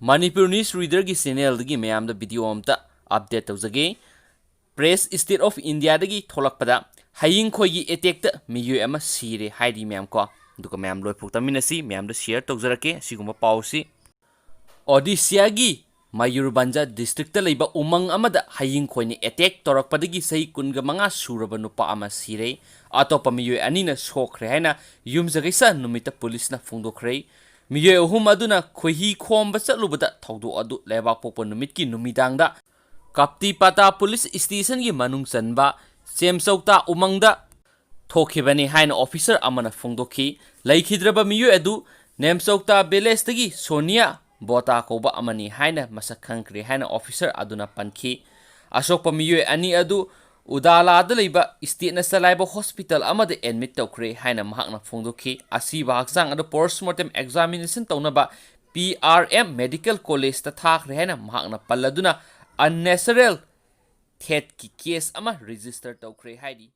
Manipuri News Reader gi channel dagi mayam da video amta update tawjage. Press State of India dagi tholakpada haying khoi gi attack ta Miyoi ama Sire heiri mayam ko duka mayam loi phukta minasi mayam da share tawjarake siguma pawsi Odisha gi Mayurbanja district ta leiba umang amada haying khoi ni attack torakpadagi sahi kunga manga suraba nupa ama Sire atopa Miyoi anina sokhre haina yumjagaisa numita police na phungdokhre Miyoi ahum aduna khoihi khomba chatlubada thaudo adu lebak pokpa numitki numidangda Kapti Pata Police Station gi manung chanba semsokta umangda thokibani haina officer amana phongdokhi laikhidraba Miyoi adu nemsokta village tagi Sonia Bota koba amani haina masak khangkre haina officer aduna pankhi asokpa Miyoi ani adu Udala da leiba state na salaiba hospital amada admit tawkhre haina mahakna phongdokhi asiba haksang adu postmortem examination tawnaba PRM Medical College ta taokhre haina mahakna palladuna unnatural death ki case ama register tawkhre haidi